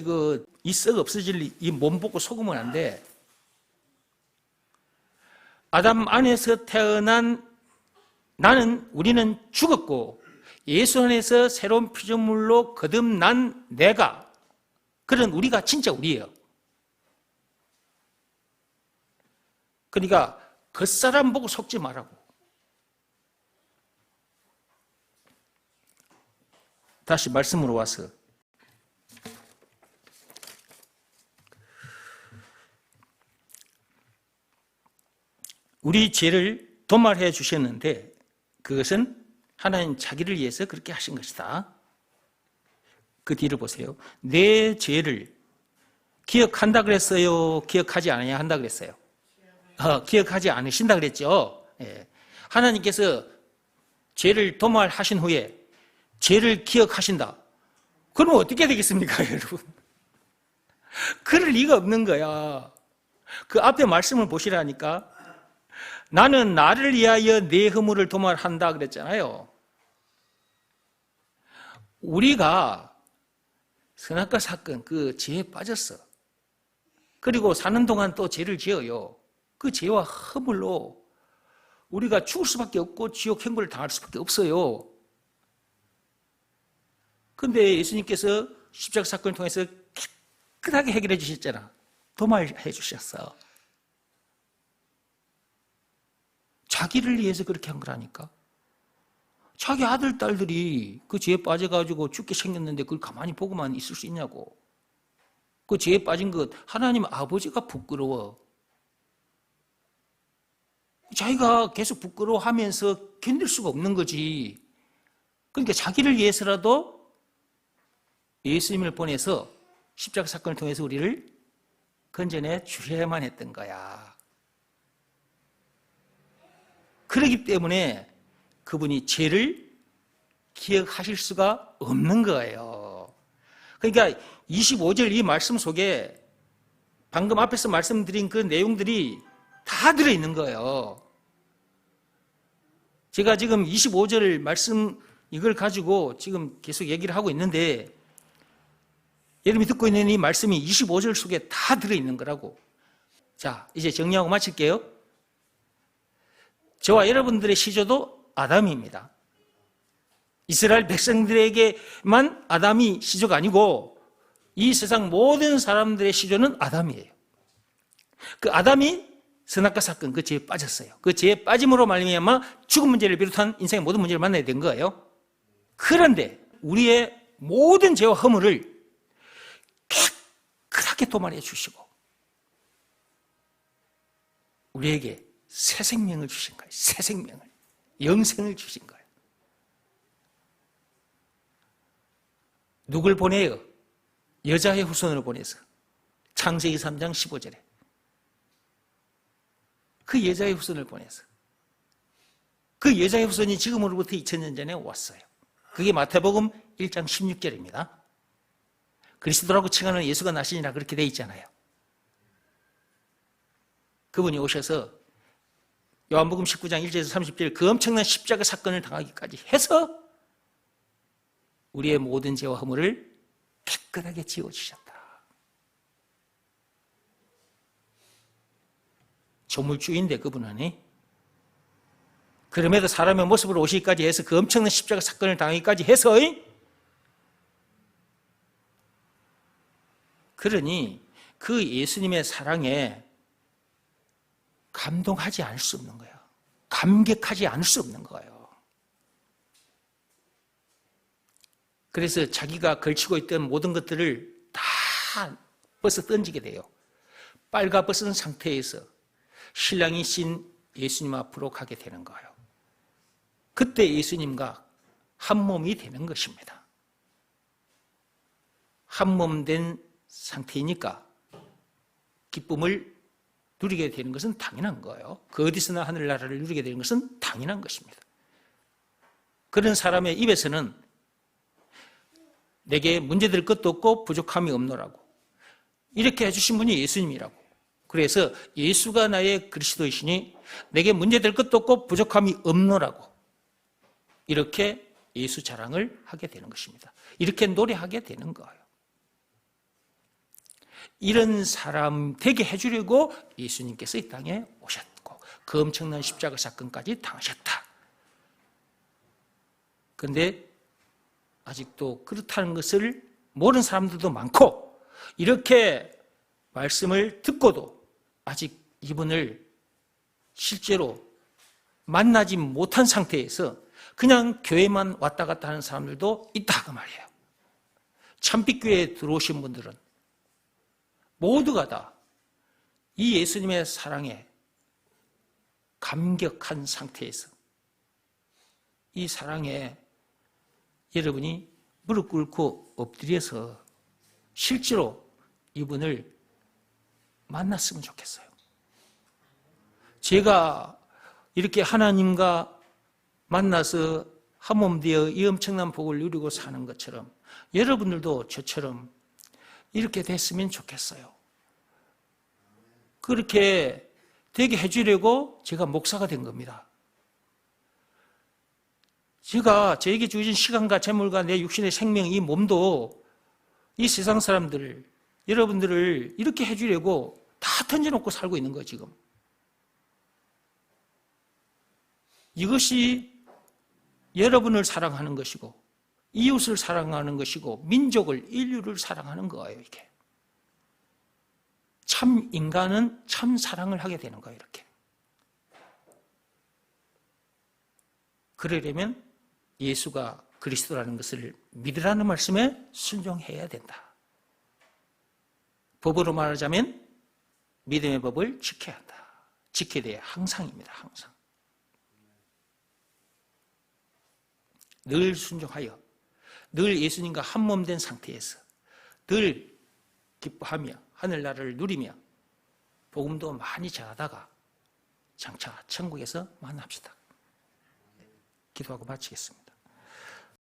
이 썩 없어질 이 몸 보고 속으면 안 돼. 아담 안에서 태어난 우리는 죽었고 예수 안에서 새로운 피조물로 거듭난 내가, 그런 우리가 진짜 우리예요. 그러니까 겉사람 보고 속지 말라고. 다시 말씀으로 와서 우리 죄를 도말해 주셨는데 그것은 하나님 자기를 위해서 그렇게 하신 것이다. 그 뒤를 보세요. 내 죄를 기억한다 그랬어요? 기억하지 않아야 한다 그랬어요? 기억하지 않으신다 그랬죠? 예. 하나님께서 죄를 도말하신 후에 죄를 기억하신다. 그러면 어떻게 되겠습니까, 여러분? 그럴 리가 없는 거야. 그 앞에 말씀을 보시라니까. 나는 나를 위하여 내 허물을 도말한다 그랬잖아요. 우리가 선악과 사건 그 죄에 빠졌어. 그리고 사는 동안 또 죄를 지어요. 그 죄와 허물로 우리가 죽을 수밖에 없고 지옥 행고를 당할 수밖에 없어요. 그런데 예수님께서 십자가 사건을 통해서 깨끗하게 해결해 주셨잖아. 도말해 주셨어. 자기를 위해서 그렇게 한 거라니까. 자기 아들, 딸들이 그 죄에 빠져가지고 죽게 생겼는데 그걸 가만히 보고만 있을 수 있냐고. 그 죄에 빠진 것 하나님 아버지가 부끄러워. 자기가 계속 부끄러워하면서 견딜 수가 없는 거지. 그러니까 자기를 위해서라도 예수님을 보내서 십자가 사건을 통해서 우리를 건져내 주셔야만 했던 거야. 그렇기 때문에 그분이 죄를 기억하실 수가 없는 거예요. 그러니까 25절 이 말씀 속에 방금 앞에서 말씀드린 그 내용들이 다 들어있는 거예요. 제가 지금 25절 말씀 이걸 가지고 지금 계속 얘기를 하고 있는데 여러분이 듣고 있는 이 말씀이 25절 속에 다 들어있는 거라고. 자, 이제 정리하고 마칠게요. 저와 여러분들의 시조도 아담입니다. 이스라엘 백성들에게만 아담이 시조가 아니고 이 세상 모든 사람들의 시조는 아담이에요. 그 아담이 선악과 사건 그 죄에 빠졌어요. 그 죄에 빠짐으로 말미암아 죽은 문제를 비롯한 인생의 모든 문제를 만나야 된 거예요. 그런데 우리의 모든 죄와 허물을 깨끗하게 도말해 주시고 우리에게 새 생명을 주신 거예요. 새 생명을. 영생을 주신 거예요. 누굴 보내요? 여자의 후손으로 보내서. 창세기 3장 15절에. 그 여자의 후손을 보내서. 그 여자의 후손이 지금으로부터 2000년 전에 왔어요. 그게 마태복음 1장 16절입니다. 그리스도라고 칭하는 예수가 나시니라 그렇게 돼 있잖아요. 그분이 오셔서 요한복음 19장 1절에서 30절 그 엄청난 십자가 사건을 당하기까지 해서 우리의 모든 죄와 허물을 깨끗하게 지워주셨다. 조물주인데 그분은 그럼에도 사람의 모습으로 오시기까지 해서 그 엄청난 십자가 사건을 당하기까지 해서 그러니 그 예수님의 사랑에 감동하지 않을 수 없는 거예요. 감격하지 않을 수 없는 거예요. 그래서 자기가 걸치고 있던 모든 것들을 다 벗어 던지게 돼요. 빨가 벗은 상태에서 신랑이 신 예수님 앞으로 가게 되는 거예요. 그때 예수님과 한 몸이 되는 것입니다. 한 몸 된 상태이니까 기쁨을 누리게 되는 것은 당연한 거예요. 그 어디서나 하늘나라를 누리게 되는 것은 당연한 것입니다. 그런 사람의 입에서는 내게 문제될 것도 없고 부족함이 없노라고, 이렇게 해주신 분이 예수님이라고. 그래서 예수가 나의 그리스도이시니 내게 문제될 것도 없고 부족함이 없노라고, 이렇게 예수 자랑을 하게 되는 것입니다. 이렇게 노래하게 되는 거예요. 이런 사람 되게 해주려고 예수님께서 이 땅에 오셨고 그 엄청난 십자가 사건까지 당하셨다. 그런데 아직도 그렇다는 것을 모르는 사람들도 많고, 이렇게 말씀을 듣고도 아직 이분을 실제로 만나지 못한 상태에서 그냥 교회만 왔다 갔다 하는 사람들도 있다고 말이에요. 참빛교회에 들어오신 분들은 모두가 다 이 예수님의 사랑에 감격한 상태에서 이 사랑에 여러분이 무릎 꿇고 엎드려서 실제로 이분을 만났으면 좋겠어요. 제가 이렇게 하나님과 만나서 한 몸 되어 이 엄청난 복을 누리고 사는 것처럼 여러분들도 저처럼 이렇게 됐으면 좋겠어요. 그렇게 되게 해주려고 제가 목사가 된 겁니다. 제가 저에게 주어진 시간과 재물과 내 육신의 생명, 이 몸도 이 세상 사람들, 여러분들을 이렇게 해주려고 다 던져놓고 살고 있는 거예요, 지금. 이것이 여러분을 사랑하는 것이고, 이웃을 사랑하는 것이고, 민족을, 인류를 사랑하는 거예요, 이게. 참 인간은 참 사랑을 하게 되는 거예요, 이렇게. 그러려면 예수가 그리스도라는 것을 믿으라는 말씀에 순종해야 된다. 법으로 말하자면 믿음의 법을 지켜야 한다. 지켜야 돼야 항상입니다, 항상. 늘 순종하여 늘 예수님과 한 몸 된 상태에서 늘 기뻐하며 하늘나라를 누리며 복음도 많이 전하다가 장차 천국에서 만납시다. 기도하고 마치겠습니다.